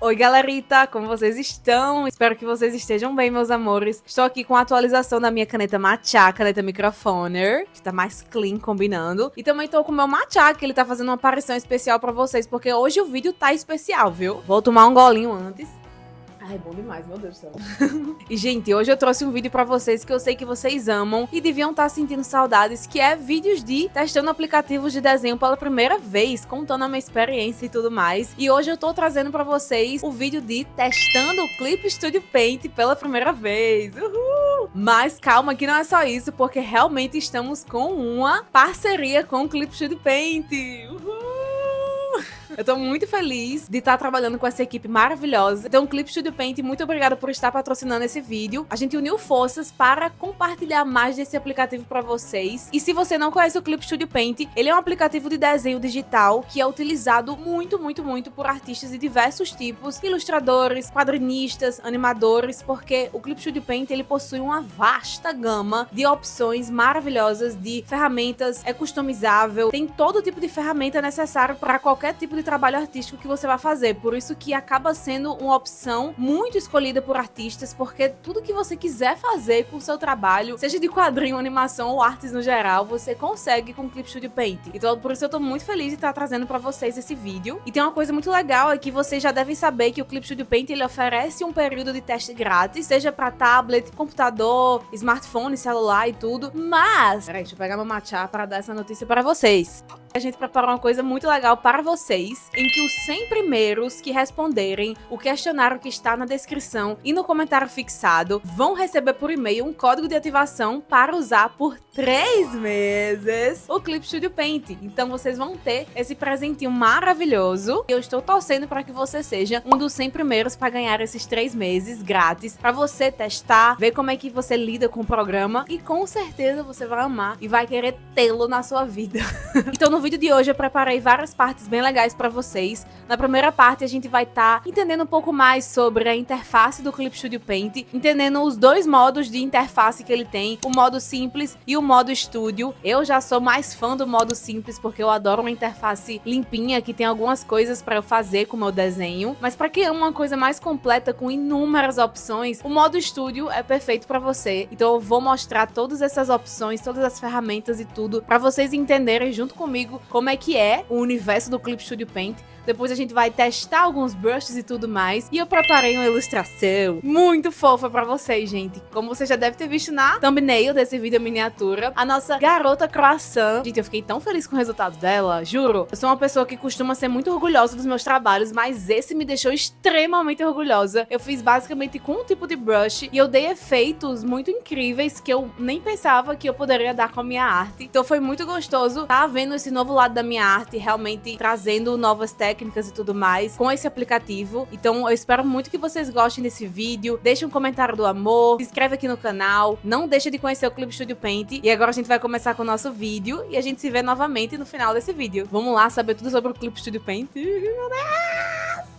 Oi, galerita, como vocês estão? Espero que vocês estejam bem, meus amores. Estou aqui com a atualização da minha caneta Matcha, caneta Microfoner, que tá mais clean, combinando. E também tô com o meu Matcha, que ele tá fazendo uma aparição especial pra vocês, porque hoje o vídeo tá especial, viu? Vou tomar um golinho antes. Ai, bom demais, meu Deus do céu. E, gente, hoje eu trouxe um vídeo pra vocês que eu sei que vocês amam e deviam estar sentindo saudades, que é vídeos de testando aplicativos de desenho pela primeira vez, contando a minha experiência e tudo mais. E hoje eu tô trazendo pra vocês o vídeo de testando o Clip Studio Paint pela primeira vez. Uhul! Mas calma que não é só isso, porque realmente estamos com uma parceria com o Clip Studio Paint. Uhul! Eu tô muito feliz de estar trabalhando com essa equipe maravilhosa. Então, Clip Studio Paint, muito obrigada por estar patrocinando esse vídeo. A gente uniu forças para compartilhar mais desse aplicativo para vocês. E se você não conhece o Clip Studio Paint, ele é um aplicativo de desenho digital que é utilizado muito por artistas de diversos tipos, ilustradores, quadrinistas, animadores, porque o Clip Studio Paint, ele possui uma vasta gama de opções maravilhosas, de ferramentas, é customizável, tem todo tipo de ferramenta necessário para qualquer tipo de trabalho artístico que você vai fazer, por isso que acaba sendo uma opção muito escolhida por artistas, porque tudo que você quiser fazer com o seu trabalho, seja de quadrinho, animação ou artes no geral, você consegue com o Clip Studio Paint. Então, por isso eu tô muito feliz de estar trazendo pra vocês esse vídeo. E tem uma coisa muito legal, é que vocês já devem saber que o Clip Studio Paint, ele oferece um período de teste grátis, seja pra tablet, computador, smartphone, celular e tudo, mas... Peraí, deixa eu pegar meu matcha pra dar essa notícia pra vocês. A gente preparou uma coisa muito legal para vocês, em que os 100 primeiros que responderem o questionário que está na descrição e no comentário fixado vão receber por e-mail um código de ativação para usar por 3 meses o Clip Studio Paint. Então vocês vão ter esse presentinho maravilhoso. Eu estou torcendo para que você seja um dos 100 primeiros para ganhar esses 3 meses grátis, para você testar, ver como é que você lida com o programa e com certeza você vai amar e vai querer tê-lo na sua vida. Então no vídeo de hoje eu preparei várias partes bem legais para vocês. Na primeira parte a gente vai estar entendendo um pouco mais sobre a interface do Clip Studio Paint, entendendo os dois modos de interface que ele tem, o modo simples e o modo Studio. Eu já sou mais fã do modo simples porque eu adoro uma interface limpinha, que tem algumas coisas para eu fazer com o meu desenho, mas para quem ama uma coisa mais completa com inúmeras opções, o modo Studio é perfeito para você. Então eu vou mostrar todas essas opções, todas as ferramentas e tudo para vocês entenderem junto comigo como é que é o universo do Clip Studio Paint. Depois a gente vai testar alguns brushes e tudo mais. E eu preparei uma ilustração muito fofa pra vocês, gente. Como você já deve ter visto na thumbnail desse vídeo miniatura, a nossa garota croissant. Gente, eu fiquei tão feliz com o resultado dela, juro. Eu sou uma pessoa que costuma ser muito orgulhosa dos meus trabalhos, mas esse me deixou extremamente orgulhosa. Eu fiz basicamente com um tipo de brush e eu dei efeitos muito incríveis que eu nem pensava que eu poderia dar com a minha arte. Então foi muito gostoso tá vendo esse novo lado da minha arte, realmente trazendo novas técnicas e tudo mais com esse aplicativo. Então eu espero muito que vocês gostem desse vídeo. Deixe um comentário do amor, se inscreve aqui no canal, não deixa de conhecer o Clip Studio Paint. E agora a gente vai começar com o nosso vídeo e a gente se vê novamente no final desse vídeo. Vamos lá saber tudo sobre o Clip Studio Paint? Meu Deus!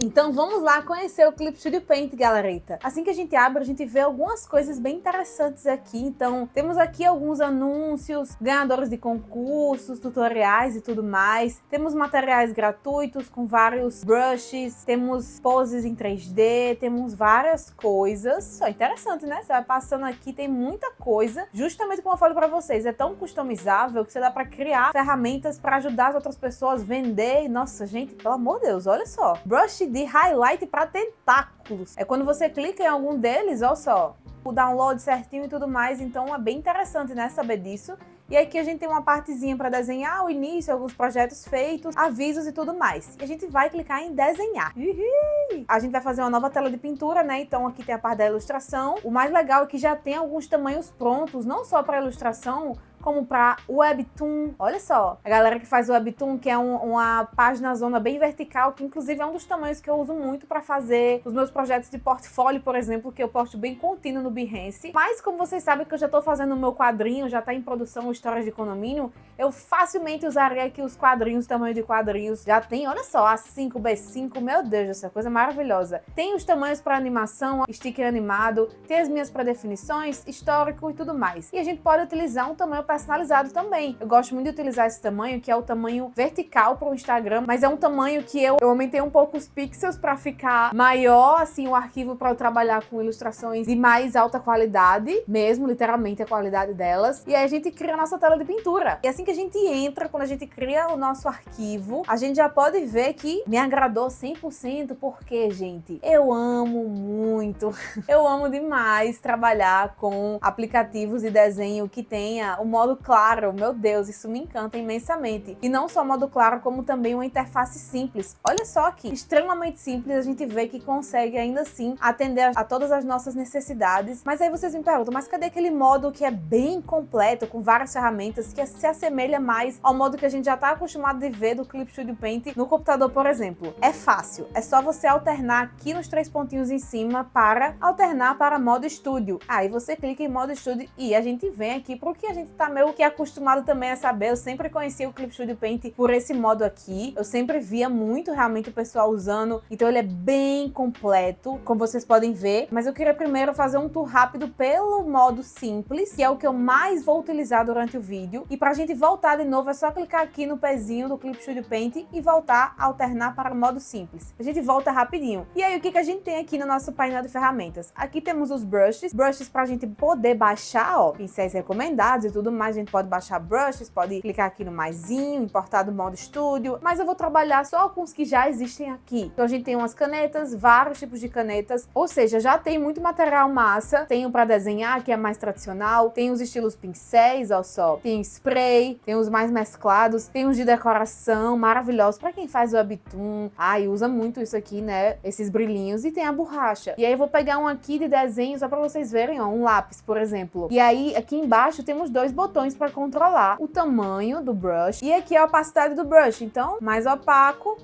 Então vamos lá conhecer o Clip Studio Paint, galerita. Assim que a gente abre, a gente vê algumas coisas bem interessantes aqui. Então temos aqui alguns anúncios, ganhadores de concursos, tutoriais e tudo mais. Temos materiais gratuitos com vários brushes, temos poses em 3D, temos várias coisas. Só interessante, né? Você vai passando aqui, tem muita coisa. Justamente como eu falo pra vocês, é tão customizável que você dá pra criar ferramentas pra ajudar as outras pessoas a vender. Nossa, gente, pelo amor de Deus, olha só. Brush de highlight para tentáculos. É quando você clica em algum deles, olha só, o download certinho e tudo mais. Então é bem interessante, né, saber disso. E aqui a gente tem uma partezinha para desenhar o início, alguns projetos feitos, avisos e tudo mais. E a gente vai clicar em desenhar. Uhul! A gente vai fazer uma nova tela de pintura, né? Então aqui tem a parte da ilustração. O mais legal é que já tem alguns tamanhos prontos, não só para ilustração, como para Webtoon. Olha só, a galera que faz o Webtoon, que é uma página zona bem vertical, que inclusive é um dos tamanhos que eu uso muito para fazer os meus projetos de portfólio, por exemplo, que eu posto bem contínuo no Behance. Mas como vocês sabem que eu já tô fazendo o meu quadrinho, já tá em produção o Histórias de Condomínio, eu facilmente usaria aqui os quadrinhos, tamanho de quadrinhos. Já tem, olha só, A5, B5, meu Deus, essa coisa maravilhosa. Tem os tamanhos para animação, sticker animado, tem as minhas pré-definições, histórico e tudo mais. E a gente pode utilizar um tamanho personalizado também. Eu gosto muito de utilizar esse tamanho, que é o tamanho vertical para o Instagram, mas é um tamanho que eu aumentei um pouco os pixels para ficar maior, assim, o arquivo para eu trabalhar com ilustrações de mais alta qualidade, mesmo, literalmente, a qualidade delas. E aí a gente cria a nossa tela de pintura. E assim que a gente entra, quando a gente cria o nosso arquivo, a gente já pode ver que me agradou 100%, porque, gente, eu amo muito, eu amo demais trabalhar com aplicativos de desenho que tenha o modo claro. Meu Deus, isso me encanta imensamente. E não só modo claro, como também uma interface simples. Olha só que extremamente simples, a gente vê que consegue ainda assim atender a todas as nossas necessidades. Mas aí vocês me perguntam, mas cadê aquele modo que é bem completo, com várias ferramentas, que se assemelha mais ao modo que a gente já está acostumado de ver do Clip Studio Paint no computador, por exemplo? É fácil, é só você alternar aqui nos 3 pontinhos em cima para alternar para modo estúdio. Aí você clica em modo estúdio e a gente vem aqui pro que a gente tá meio que acostumado também a saber. Eu sempre conheci o Clip Studio Paint por esse modo aqui, eu sempre via muito realmente o pessoal usando, então ele é bem completo, como vocês podem ver. Mas eu queria primeiro fazer um tour rápido pelo modo simples, que é o que eu mais vou utilizar durante o vídeo. E pra gente voltar de novo, é só clicar aqui no pezinho do Clip Studio Paint e voltar a alternar para o modo simples. A gente volta rapidinho. E aí, o que a gente tem aqui no nosso painel de ferramentas? Aqui temos os brushes pra gente poder baixar, ó, pincéis recomendados e tudo mais. A gente pode baixar brushes, pode clicar aqui no maisinho, importar do modo estúdio, mas eu vou trabalhar só com os que já existem aqui. Então a gente tem umas canetas, vários tipos de canetas, ou seja, já tem muito material massa. Tem o para desenhar, que é mais tradicional, tem os estilos pincéis, ó só, tem spray, tem os mais mesclados, tem os de decoração maravilhosos para quem faz webtoon. Ai, usa muito isso aqui, né? Esses brilhinhos. E tem a borracha. E aí eu vou pegar um aqui de desenho só para vocês verem, ó, um lápis, por exemplo. E aí aqui embaixo temos 2 botões para controlar o tamanho do brush e aqui a opacidade do brush. Então, mais opaco,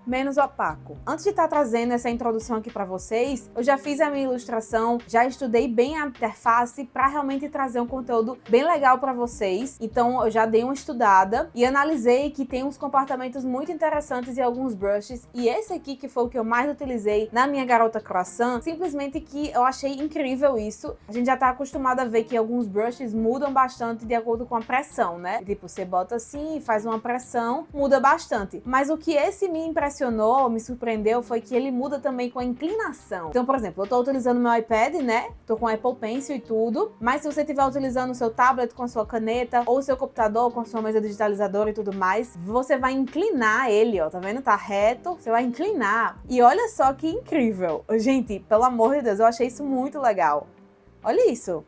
menos opaco. Antes de estar trazendo essa introdução aqui para vocês, eu já fiz a minha ilustração, já estudei bem a interface para realmente trazer um conteúdo bem legal para vocês. Então eu já dei uma estudada e analisei que tem uns comportamentos muito interessantes em alguns brushes, e esse aqui que foi o que eu mais utilizei na minha garota croissant, simplesmente que eu achei incrível isso. A gente já tá acostumado a ver que alguns brushes mudam bastante de acordo com a pressão, né? Tipo, você bota assim, faz uma pressão, muda bastante. Mas o que esse me impressionou, me surpreendeu, foi que ele muda também com a inclinação. Então, por exemplo, eu tô utilizando meu iPad, né? Tô com Apple Pencil e tudo, mas se você estiver utilizando o seu tablet com a sua caneta, ou o seu computador com a sua mesa digitalizadora e tudo mais, você vai inclinar ele, ó, tá vendo? Tá reto, você vai inclinar. E olha só que incrível. Gente, pelo amor de Deus, eu achei isso muito legal. Olha isso.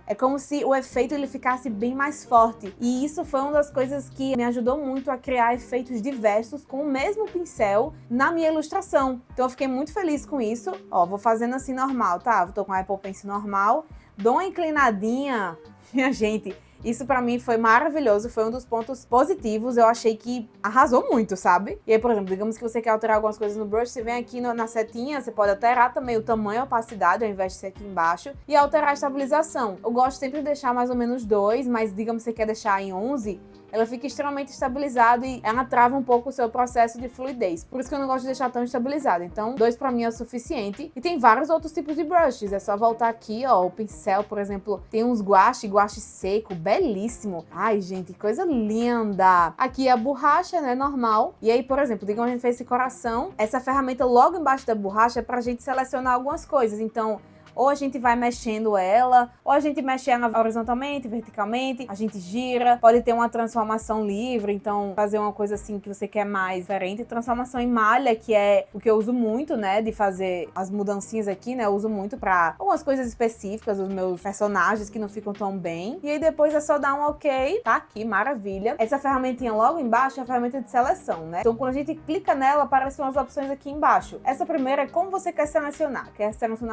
É como se o efeito ele ficasse bem mais forte. E isso foi uma das coisas que me ajudou muito a criar efeitos diversos com o mesmo pincel na minha ilustração. Então eu fiquei muito feliz com isso. Ó, vou fazendo assim normal, tá? Eu tô com a Apple Pencil normal, dou uma inclinadinha. Minha gente, isso pra mim foi maravilhoso, foi um dos pontos positivos. Eu achei que arrasou muito, sabe? E aí, por exemplo, digamos que você quer alterar algumas coisas no brush, você vem aqui na setinha, você pode alterar também o tamanho e a opacidade, ao invés de ser aqui embaixo, e alterar a estabilização. Eu gosto sempre de deixar mais ou menos 2, mas digamos que você quer deixar em 11, ela fica extremamente estabilizada e ela trava um pouco o seu processo de fluidez. Por isso que eu não gosto de deixar tão estabilizado. Então, 2 pra mim é o suficiente. E tem vários outros tipos de brushes. É só voltar aqui, ó, o pincel, por exemplo, tem uns guache seco, belíssimo. Ai, gente, coisa linda. Aqui é a borracha, né, normal. E aí, por exemplo, digamos que a gente fez esse coração. Essa ferramenta logo embaixo da borracha é pra gente selecionar algumas coisas. Então, ou a gente vai mexendo ela, ou a gente mexe ela horizontalmente, verticalmente, a gente gira, pode ter uma transformação livre, então fazer uma coisa assim que você quer mais diferente. Transformação em malha, que é o que eu uso muito, né, de fazer as mudancinhas aqui, né, eu uso muito pra algumas coisas específicas dos meus personagens que não ficam tão bem. E aí depois é só dar um ok, tá aqui, maravilha. Essa ferramentinha logo embaixo é a ferramenta de seleção, né, então quando a gente clica nela, aparecem umas opções aqui embaixo. Essa primeira é como você quer selecionar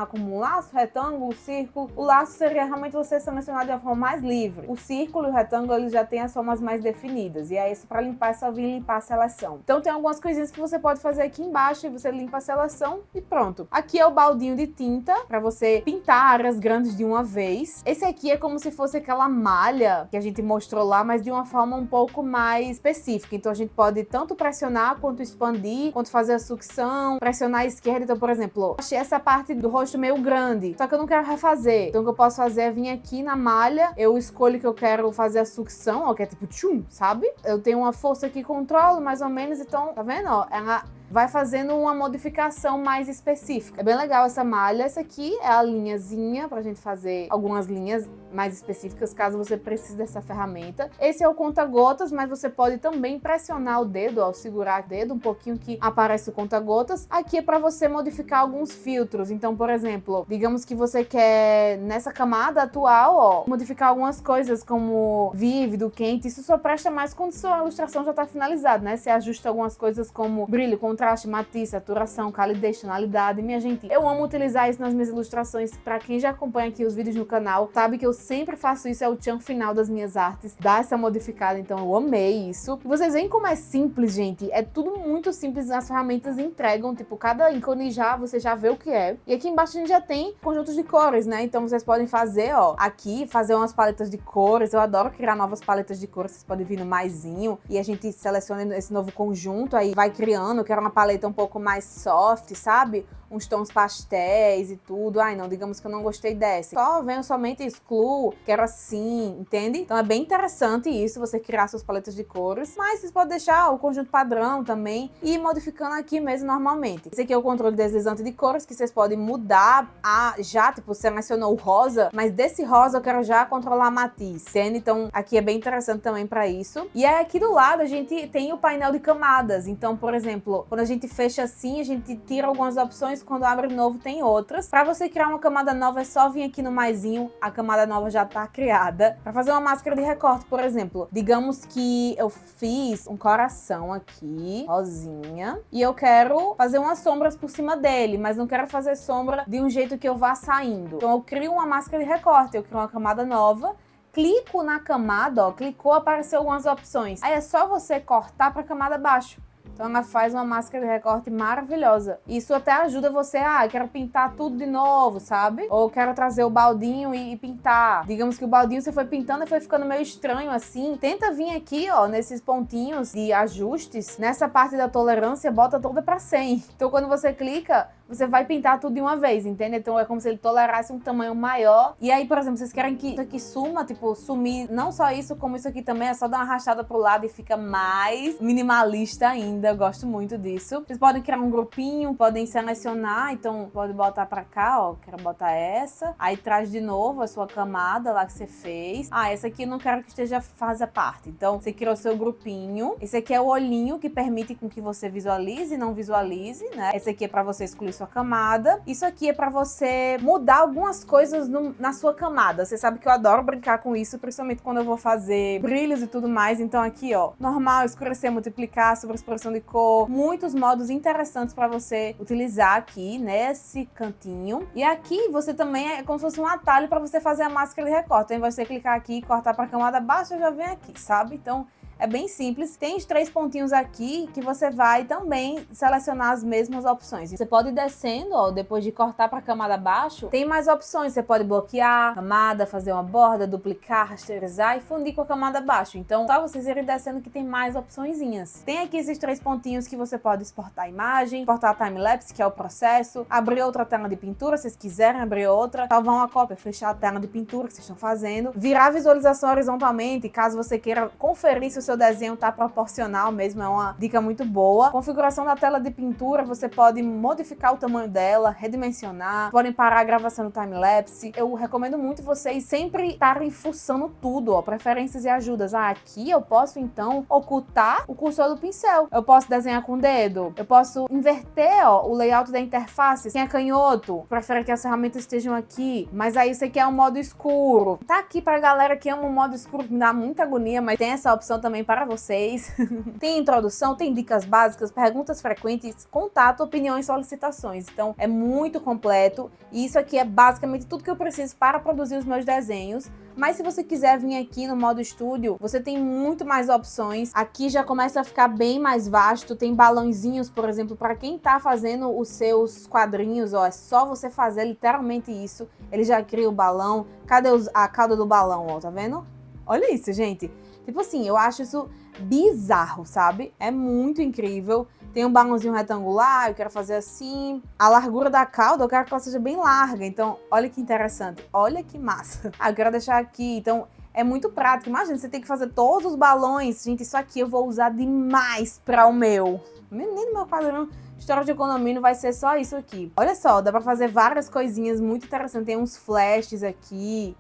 como um laço, retângulo, círculo. O laço seria realmente você selecionar de uma forma mais livre. O círculo e o retângulo, eles já têm as formas mais definidas. E aí, isso para limpar é só vir limpar a seleção. Então tem algumas coisinhas que você pode fazer aqui embaixo e você limpa a seleção e pronto. Aqui é o baldinho de tinta para você pintar áreas grandes de uma vez. Esse aqui é como se fosse aquela malha que a gente mostrou lá, mas de uma forma um pouco mais específica. Então a gente pode tanto pressionar, quanto expandir, quanto fazer a sucção, pressionar a esquerda. Então, por exemplo, achei essa parte do rosto meio grande. grande, só que eu não quero refazer. Então o que eu posso fazer é vir aqui na malha, eu escolho que eu quero fazer a sucção, ó, que é tipo tchum, sabe? Eu tenho uma força que controlo mais ou menos, então, tá vendo, ó? Ela vai fazendo uma modificação mais específica. É bem legal essa malha. Essa aqui é a linhazinha pra gente fazer algumas linhas mais específicas, caso você precise dessa ferramenta. Esse é o conta-gotas, mas você pode também pressionar o dedo, ó, segurar o dedo um pouquinho que aparece o conta-gotas. Aqui é para você modificar alguns filtros. Então, por exemplo, digamos que você quer, nessa camada atual, ó, modificar algumas coisas como vívido, quente. Isso só presta mais quando sua ilustração já tá finalizada, né? Você ajusta algumas coisas como brilho, contraste, matiz, saturação, calidez, tonalidade. Minha gente, eu amo utilizar isso nas minhas ilustrações. Pra quem já acompanha aqui os vídeos no canal, sabe que eu sempre faço isso, é o tchan final das minhas artes, dá essa modificada, então eu amei isso. E vocês veem como é simples, gente, é tudo muito simples, as ferramentas entregam, tipo, cada ícone já, você já vê o que é. E aqui embaixo a gente já tem conjuntos de cores, né, então vocês podem fazer, ó, aqui, fazer umas paletas de cores, eu adoro criar novas paletas de cores, vocês podem vir no maisinho, e a gente seleciona esse novo conjunto, aí vai criando, eu quero uma paleta um pouco mais soft, sabe? Uns tons pastéis e tudo. Ai, não, digamos que eu não gostei dessa. Só venho somente excluo, quero assim, entende? Então é bem interessante isso, você criar suas paletas de cores, mas vocês podem deixar o conjunto padrão também e ir modificando aqui mesmo normalmente. Esse aqui é o controle deslizante de cores, que vocês podem mudar já, tipo, selecionou o rosa, mas desse rosa eu quero já controlar a matiz, entende? Então aqui é bem interessante também para isso. E aí aqui do lado a gente tem o painel de camadas. Então, por exemplo, quando a gente fecha assim, a gente tira algumas opções, quando abre de novo tem outras. Para você criar uma camada nova é só vir aqui no maisinho, a camada nova já tá criada. Para fazer uma máscara de recorte, por exemplo, digamos que eu fiz um coração aqui, rosinha, e eu quero fazer umas sombras por cima dele, mas não quero fazer sombra de um jeito que eu vá saindo. Então eu crio uma máscara de recorte, eu crio uma camada nova, clico na camada, ó, clicou, apareceu algumas opções. Aí é só você cortar para a camada abaixo. Então ela faz uma máscara de recorte maravilhosa. Isso até ajuda você, quero pintar tudo de novo, sabe? Ou quero trazer o baldinho e pintar. Digamos que o baldinho você foi pintando e foi ficando meio estranho assim. Tenta vir aqui, ó, nesses pontinhos de ajustes. Nessa parte da tolerância, bota toda pra 100. Então quando você clica, você vai pintar tudo de uma vez, entende? Então é como se ele tolerasse um tamanho maior. E aí, por exemplo, vocês querem que isso aqui suma, tipo, sumir não só isso, como isso aqui também, é só dar uma arrastada pro lado e fica mais minimalista ainda. Eu gosto muito disso. Vocês podem criar um grupinho, podem selecionar, então pode botar pra cá, ó, quero botar essa. Aí traz de novo a sua camada lá que você fez. Essa aqui eu não quero que esteja faz a parte. Então, você criou o seu grupinho. Esse aqui é o olhinho que permite com que você visualize e não visualize, né? Esse aqui é pra você excluir sua camada. Isso aqui é pra você mudar algumas coisas na sua camada. Você sabe que eu adoro brincar com isso, principalmente quando eu vou fazer brilhos e tudo mais. Então aqui, ó, normal, escurecer, multiplicar, sobreexposição de cor, muitos modos interessantes pra você utilizar aqui nesse cantinho. E aqui você também é como se fosse um atalho pra você fazer a máscara de recorte. Então, você clicar aqui e cortar pra camada baixa, já vem aqui, sabe? Então é bem simples. Tem os 3 pontinhos aqui que você vai também selecionar as mesmas opções. Você pode ir descendo, ó, depois de cortar para a camada abaixo, tem mais opções. Você pode bloquear a camada, fazer uma borda, duplicar, rasterizar e fundir com a camada abaixo. Então, só vocês irem descendo que tem mais opçõezinhas. Tem aqui esses 3 pontinhos que você pode exportar a imagem, exportar a timelapse, que é o processo, abrir outra tela de pintura, se vocês quiserem abrir outra, salvar uma cópia, fechar a tela de pintura que vocês estão fazendo, virar a visualização horizontalmente, caso você queira conferir se o seu desenho tá proporcional mesmo, é uma dica muito boa. Configuração da tela de pintura, você pode modificar o tamanho dela, redimensionar, podem parar a gravação no timelapse. Eu recomendo muito vocês sempre estarem fuçando tudo, ó, preferências e ajudas. Aqui eu posso então ocultar o cursor do pincel, eu posso desenhar com o dedo, eu posso inverter, ó, o layout da interface. Quem é canhoto, prefere que as ferramentas estejam aqui, mas aí você quer um modo escuro. Tá aqui pra galera que ama o modo escuro, me dá muita agonia, mas tem essa opção também para vocês. Tem introdução, tem dicas básicas, perguntas frequentes, contato, opiniões, solicitações. Então é muito completo e isso aqui é basicamente tudo que eu preciso para produzir os meus desenhos. Mas se você quiser vir aqui no modo estúdio, você tem muito mais opções. Aqui já começa a ficar bem mais vasto. Tem balãozinhos, por exemplo, para quem tá fazendo os seus quadrinhos, ó, é só você fazer literalmente isso. Ele já cria o balão. Cadê a cauda do balão, ó, tá vendo? Olha isso, gente. Tipo assim, eu acho isso bizarro, sabe? É muito incrível. Tem um balãozinho retangular, eu quero fazer assim. A largura da cauda, eu quero que ela seja bem larga. Então, olha que interessante. Olha que massa. Eu quero deixar aqui. Então, é muito prático. Imagina, você tem que fazer todos os balões. Gente, isso aqui eu vou usar demais para o meu. Nem no meu quadrão. História de economia não vai ser só isso aqui. Olha só, dá pra fazer várias coisinhas muito interessantes. Tem uns flashes aqui.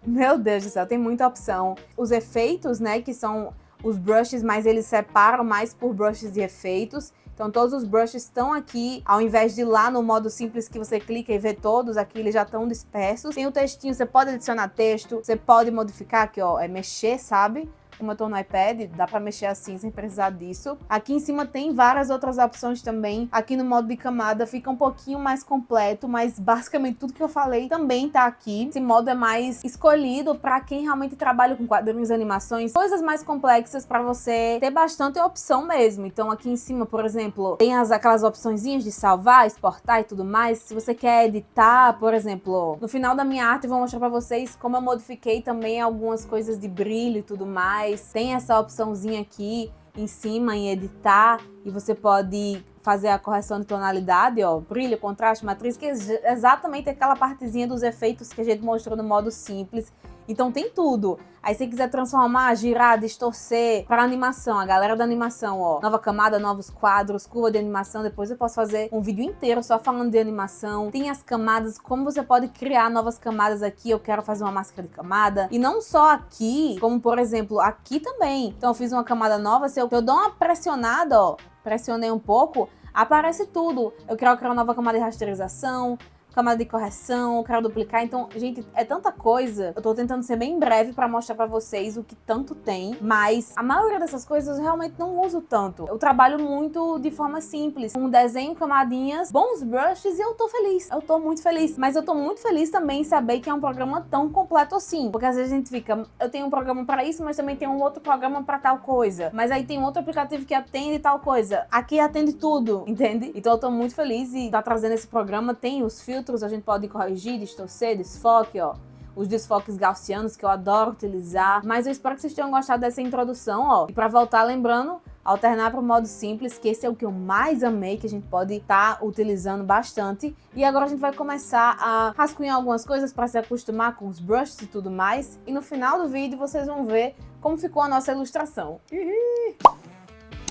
Meu Deus do céu, tem muita opção. Os efeitos, né, que são os brushes, mas eles separam mais por brushes e efeitos. Então todos os brushes estão aqui, ao invés de ir lá no modo simples que você clica e vê todos, aqui eles já estão dispersos. Tem o textinho, você pode adicionar texto, você pode modificar aqui, ó, mexer, sabe? Como eu tô no iPad, dá pra mexer assim sem precisar disso. Aqui em cima tem várias outras opções também. Aqui no modo de camada fica um pouquinho mais completo, mas basicamente tudo que eu falei também tá aqui. Esse modo é mais escolhido pra quem realmente trabalha com quadrinhos e animações, coisas mais complexas pra você ter bastante opção mesmo. Então aqui em cima, por exemplo, tem aquelas opçõezinhas de salvar, exportar e tudo mais. Se você quer editar, por exemplo, no final da minha arte eu vou mostrar pra vocês como eu modifiquei também algumas coisas de brilho e tudo mais. Tem essa opçãozinha aqui em cima em editar e você pode fazer a correção de tonalidade, ó, brilho, contraste, matriz, que é exatamente aquela partezinha dos efeitos que a gente mostrou no modo simples. Então tem tudo. Aí se quiser transformar, girar, distorcer para animação, a galera da animação, ó, nova camada, novos quadros, curva de animação, depois eu posso fazer um vídeo inteiro só falando de animação. Tem as camadas, como você pode criar novas camadas aqui, eu quero fazer uma máscara de camada. E não só aqui, como por exemplo, aqui também. Então eu fiz uma camada nova, se eu dou uma pressionada, ó, pressionei um pouco, aparece tudo. Eu quero criar uma nova camada de rasterização, camada de correção, eu quero duplicar. Então, gente, é tanta coisa. Eu tô tentando ser bem breve pra mostrar pra vocês o que tanto tem, mas a maioria dessas coisas eu realmente não uso tanto. Eu trabalho muito de forma simples, com desenho, camadinhas, bons brushes e eu tô feliz. Eu tô muito feliz. Mas eu tô muito feliz também em saber que é um programa tão completo assim. Porque às vezes a gente fica, eu tenho um programa pra isso, mas também tem um outro programa pra tal coisa. Mas aí tem outro aplicativo que atende tal coisa. Aqui atende tudo, entende? Então eu tô muito feliz e tá trazendo esse programa. Tem os filtros, a gente pode corrigir, distorcer, desfoque, ó. Os desfoques gaussianos que eu adoro utilizar. Mas eu espero que vocês tenham gostado dessa introdução, ó. E pra voltar, lembrando, alternar para o modo simples, que esse é o que eu mais amei, que a gente pode estar utilizando bastante. E agora a gente vai começar a rascunhar algumas coisas para se acostumar com os brushes e tudo mais. E no final do vídeo vocês vão ver como ficou a nossa ilustração.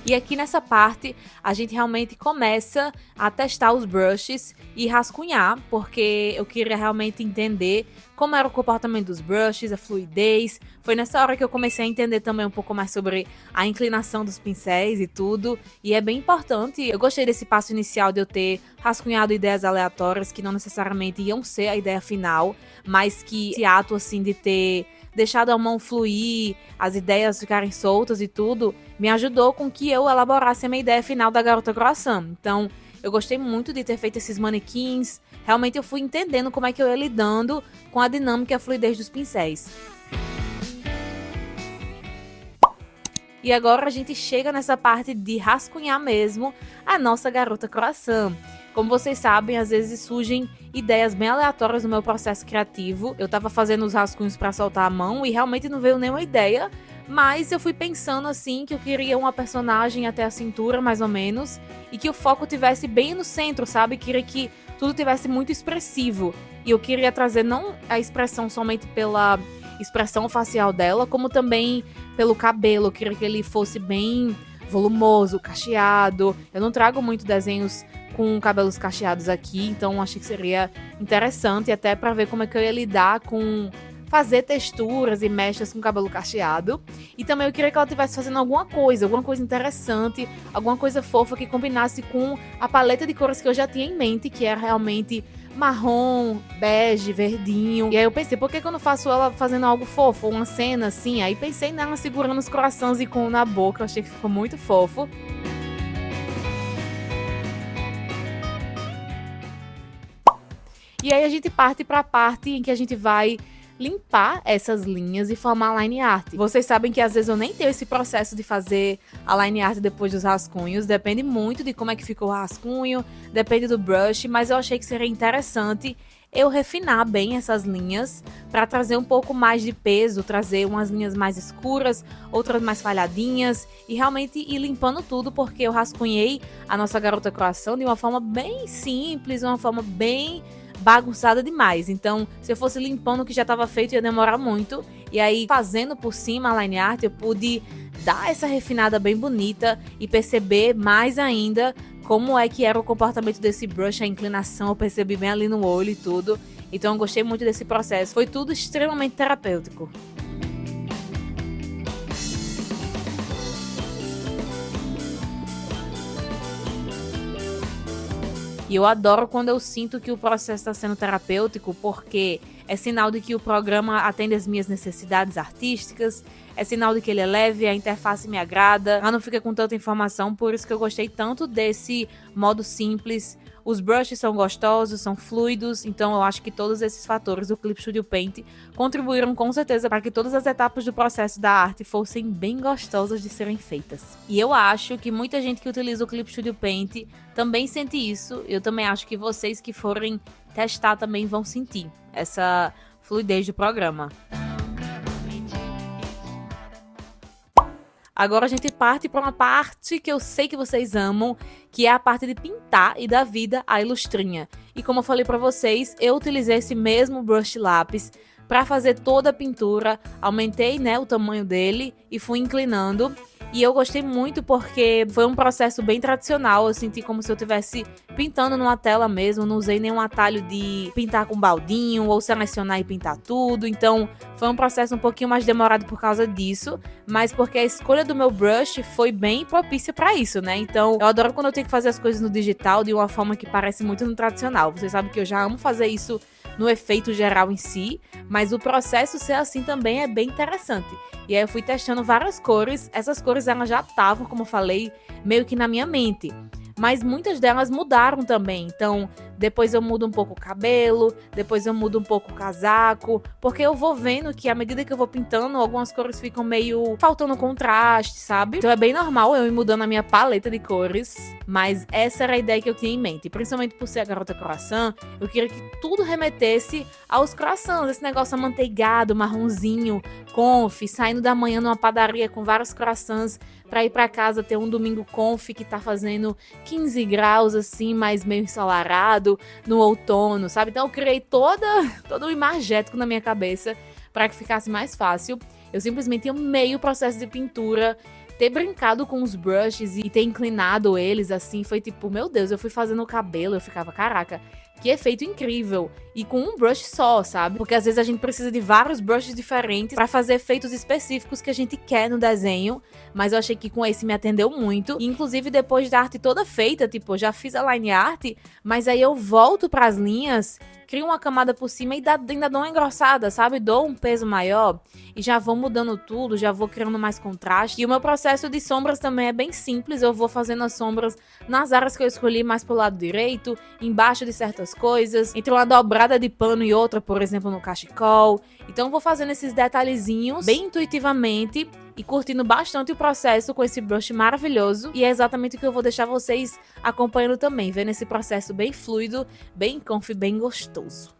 E aqui nessa parte, a gente realmente começa a testar os brushes e rascunhar, porque eu queria realmente entender como era o comportamento dos brushes, a fluidez. Foi nessa hora que eu comecei a entender também um pouco mais sobre a inclinação dos pincéis e tudo. E é bem importante. Eu gostei desse passo inicial de eu ter rascunhado ideias aleatórias que não necessariamente iam ser a ideia final, mas que esse ato assim de ter deixado a mão fluir, as ideias ficarem soltas e tudo, me ajudou com que eu elaborasse a minha ideia final da Garota Croissant. Então, eu gostei muito de ter feito esses manequins. Realmente eu fui entendendo como é que eu ia lidando com a dinâmica e a fluidez dos pincéis. E agora a gente chega nessa parte de rascunhar mesmo a nossa Garota Croissant. Como vocês sabem, às vezes surgem ideias bem aleatórias no meu processo criativo. Eu tava fazendo os rascunhos pra soltar a mão e realmente não veio nenhuma ideia, mas eu fui pensando assim que eu queria uma personagem até a cintura, mais ou menos, e que o foco tivesse bem no centro, sabe? Queria que tudo tivesse muito expressivo. E eu queria trazer não a expressão somente pela expressão facial dela, como também pelo cabelo. Eu queria que ele fosse bem volumoso, cacheado. Eu não trago muito desenhos com cabelos cacheados aqui, então achei que seria interessante até para ver como é que eu ia lidar com fazer texturas e mechas com cabelo cacheado. E também eu queria que ela estivesse fazendo alguma coisa interessante, alguma coisa fofa que combinasse com a paleta de cores que eu já tinha em mente, que era realmente marrom, bege, verdinho. E aí eu pensei, por que eu não faço ela fazendo algo fofo, uma cena assim? Aí pensei nela segurando os corações e com na boca, eu achei que ficou muito fofo. E aí a gente parte para a parte em que a gente vai limpar essas linhas e formar line art. Vocês sabem que às vezes eu nem tenho esse processo de fazer a line art depois dos rascunhos, depende muito de como é que ficou o rascunho, depende do brush, mas eu achei que seria interessante eu refinar bem essas linhas para trazer um pouco mais de peso, trazer umas linhas mais escuras, outras mais falhadinhas e realmente ir limpando tudo, porque eu rascunhei a nossa garota coração de uma forma bem simples, uma forma bem bagunçada demais. Então, se eu fosse limpando o que já estava feito, ia demorar muito. E aí, fazendo por cima a line art, eu pude dar essa refinada bem bonita e perceber mais ainda como é que era o comportamento desse brush, a inclinação, eu percebi bem ali no olho e tudo. Então, eu gostei muito desse processo. Foi tudo extremamente terapêutico. E eu adoro quando eu sinto que o processo está sendo terapêutico, porque é sinal de que o programa atende às minhas necessidades artísticas, é sinal de que ele é leve, a interface me agrada, ela não fica com tanta informação, por isso que eu gostei tanto desse modo simples. Os brushes são gostosos, são fluidos, então eu acho que todos esses fatores do Clip Studio Paint contribuíram com certeza para que todas as etapas do processo da arte fossem bem gostosas de serem feitas. E eu acho que muita gente que utiliza o Clip Studio Paint também sente isso. Eu também acho que vocês que forem testar também vão sentir essa fluidez do programa. Agora a gente parte para uma parte que eu sei que vocês amam, que é a parte de pintar e dar vida à ilustrinha. E como eu falei para vocês, eu utilizei esse mesmo brush lápis para fazer toda a pintura, aumentei, né, o tamanho dele e fui inclinando. E eu gostei muito porque foi um processo bem tradicional, eu senti como se eu estivesse pintando numa tela mesmo, não usei nenhum atalho de pintar com baldinho ou selecionar e pintar tudo, então foi um processo um pouquinho mais demorado por causa disso, mas porque a escolha do meu brush foi bem propícia para isso, né? Então eu adoro quando eu tenho que fazer as coisas no digital de uma forma que parece muito no tradicional, vocês sabem que eu já amo fazer isso no efeito geral em si, mas o processo ser assim também é bem interessante. E aí eu fui testando várias cores, essas cores elas já estavam, como eu falei, meio que na minha mente. Mas muitas delas mudaram também, então depois eu mudo um pouco o cabelo, depois eu mudo um pouco o casaco, porque eu vou vendo que à medida que eu vou pintando, algumas cores ficam meio faltando contraste, sabe? Então é bem normal eu ir mudando a minha paleta de cores, mas essa era a ideia que eu tinha em mente, principalmente por ser a garota croissant, eu queria que tudo remetesse aos croissants, esse negócio amanteigado, marronzinho, conf, saindo da manhã numa padaria com vários croissants, pra ir pra casa ter um domingo conf que tá fazendo 15 graus, assim, mas meio ensolarado, no outono, sabe? Então eu criei todo um imagético na minha cabeça para que ficasse mais fácil. Eu simplesmente amei o processo de pintura, ter brincado com os brushes e ter inclinado eles, assim, foi tipo, meu Deus, eu fui fazendo o cabelo, eu ficava, caraca, que efeito incrível. E com um brush só, sabe? Porque às vezes a gente precisa de vários brushes diferentes para fazer efeitos específicos que a gente quer no desenho. Mas eu achei que com esse me atendeu muito. E, inclusive, depois da arte toda feita, tipo, eu já fiz a line art, mas aí eu volto para as linhas, crio uma camada por cima e ainda dou uma engrossada, sabe? Dou um peso maior e já vou mudando tudo, já vou criando mais contraste. E o meu processo de sombras também é bem simples. Eu vou fazendo as sombras nas áreas que eu escolhi mais pro lado direito, embaixo de certas coisas, entre uma dobrada de pano e outra, por exemplo, no cachecol. Então eu vou fazendo esses detalhezinhos bem intuitivamente e curtindo bastante o processo com esse brush maravilhoso. E é exatamente o que eu vou deixar vocês acompanhando também, vendo esse processo bem fluido, bem comfy, bem gostoso.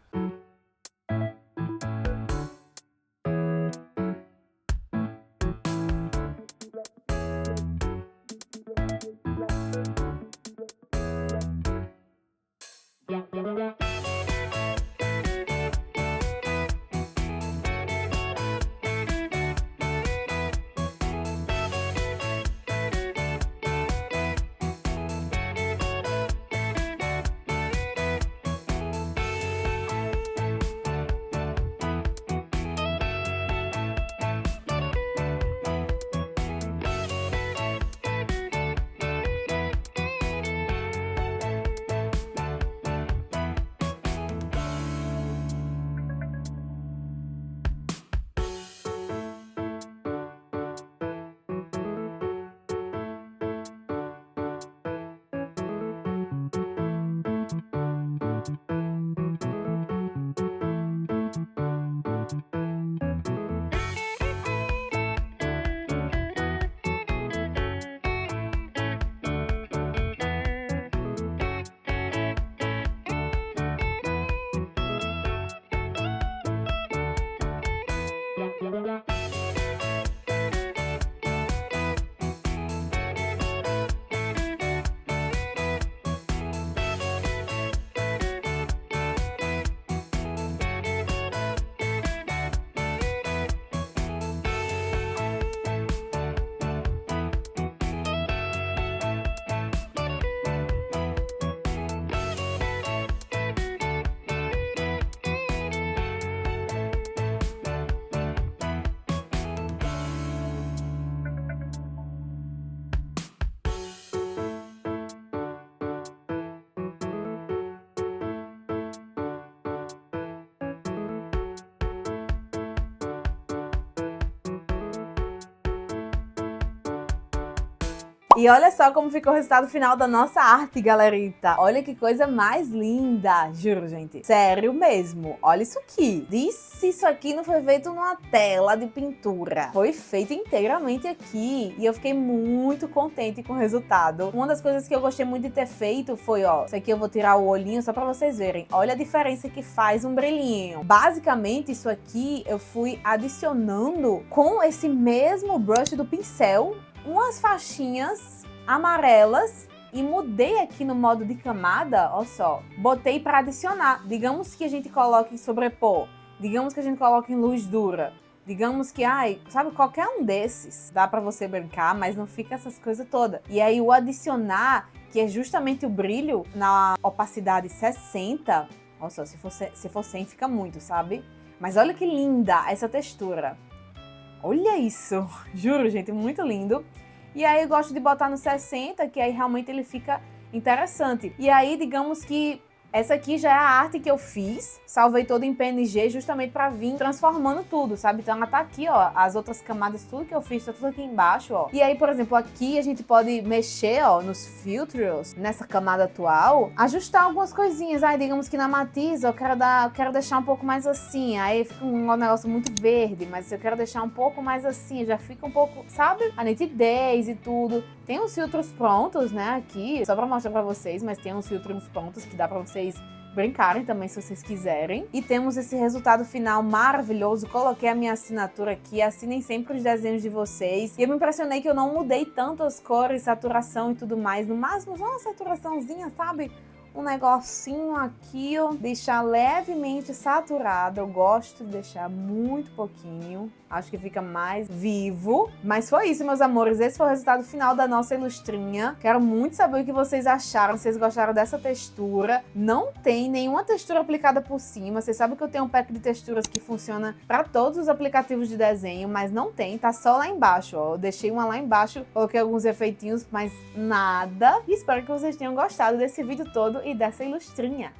E olha só como ficou o resultado final da nossa arte, galerita. Olha que coisa mais linda, juro, gente. Sério mesmo, olha isso aqui. Disse isso aqui não foi feito numa tela de pintura. Foi feito inteiramente aqui. E eu fiquei muito contente com o resultado. Uma das coisas que eu gostei muito de ter feito foi, ó, isso aqui eu vou tirar o olhinho só pra vocês verem. Olha a diferença que faz um brilhinho. Basicamente, isso aqui eu fui adicionando com esse mesmo brush do pincel umas faixinhas amarelas e mudei aqui no modo de camada, ó só. Botei para adicionar. Digamos que a gente coloque em sobrepor. Digamos que a gente coloque em luz dura. Digamos que, sabe, qualquer um desses dá para você brincar, mas não fica essas coisas todas. E aí o adicionar, que é justamente o brilho na opacidade 60, ó só, se for 100 fica muito, sabe? Mas olha que linda essa textura. Olha isso, juro, gente, muito lindo. E aí eu gosto de botar no 60, que aí realmente ele fica interessante. E aí, digamos que essa aqui já é a arte que eu fiz, salvei toda em PNG justamente pra vir transformando tudo, sabe? Então ela tá aqui, ó, as outras camadas, tudo que eu fiz tá tudo aqui embaixo, ó. E aí, por exemplo, aqui a gente pode mexer, ó, nos filtros, nessa camada atual, ajustar algumas coisinhas. Aí, digamos que na matiz, eu quero deixar um pouco mais assim, aí fica um negócio muito verde, mas se eu quero deixar um pouco mais assim, já fica um pouco, sabe? A nitidez e tudo. Tem uns filtros prontos, né, aqui, só pra mostrar pra vocês, mas tem uns filtros prontos que dá pra vocês brincarem também se vocês quiserem. E temos esse resultado final maravilhoso. Coloquei a minha assinatura aqui, assinem sempre os desenhos de vocês. E eu me impressionei que eu não mudei tanto as cores, saturação e tudo mais. No máximo só uma saturaçãozinha, sabe? Um negocinho aqui, ó, deixar levemente saturado. Eu gosto de deixar muito pouquinho. Acho que fica mais vivo. Mas foi isso, meus amores. Esse foi o resultado final da nossa ilustrinha. Quero muito saber o que vocês acharam. Se vocês gostaram dessa textura. Não tem nenhuma textura aplicada por cima. Vocês sabem que eu tenho um pack de texturas que funciona para todos os aplicativos de desenho, mas não tem. Tá só lá embaixo, ó. Eu deixei uma lá embaixo, coloquei alguns efeitinhos, mas nada. E espero que vocês tenham gostado desse vídeo todo e dessa ilustrinha.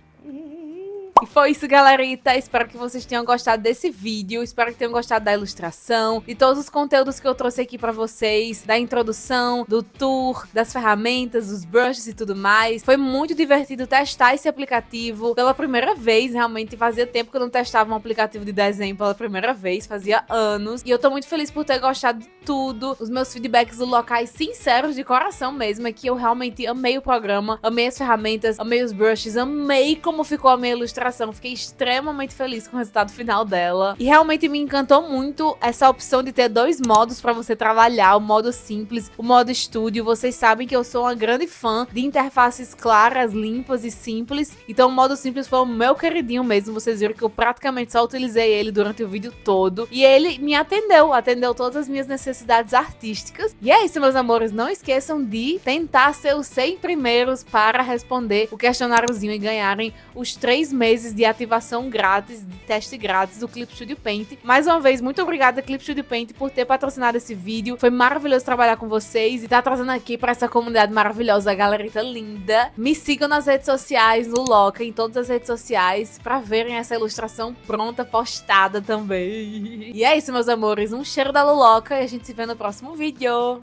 E foi isso, galerita. Espero que vocês tenham gostado desse vídeo. Espero que tenham gostado da ilustração, de todos os conteúdos que eu trouxe aqui pra vocês, da introdução, do tour, das ferramentas, dos brushes e tudo mais. Foi muito divertido testar esse aplicativo pela primeira vez. Realmente fazia tempo que eu não testava um aplicativo de desenho pela primeira vez, fazia anos. E eu tô muito feliz por ter gostado de tudo. Os meus feedbacks locais sinceros, de coração mesmo, é que eu realmente amei o programa, amei as ferramentas, amei os brushes, amei como ficou a minha ilustração. Fiquei extremamente feliz com o resultado final dela. E realmente me encantou muito essa opção de ter dois modos pra você trabalhar, o modo simples, o modo estúdio. Vocês sabem que eu sou uma grande fã de interfaces claras, limpas e simples. Então o modo simples foi o meu queridinho mesmo. Vocês viram que eu praticamente só utilizei ele durante o vídeo todo. E ele me atendeu todas as minhas necessidades artísticas. E é isso, meus amores. Não esqueçam de tentar ser os 100 primeiros para responder o questionáriozinho e ganharem os 3 meses de ativação grátis, de teste grátis do Clip Studio Paint. Mais uma vez, muito obrigada, Clip Studio Paint, por ter patrocinado esse vídeo. Foi maravilhoso trabalhar com vocês e tá trazendo aqui pra essa comunidade maravilhosa, a galerita linda. Me sigam nas redes sociais, no Loca, em todas as redes sociais, pra verem essa ilustração pronta, postada também. E é isso, meus amores. Um cheiro da Luloca e a gente se vê no próximo vídeo.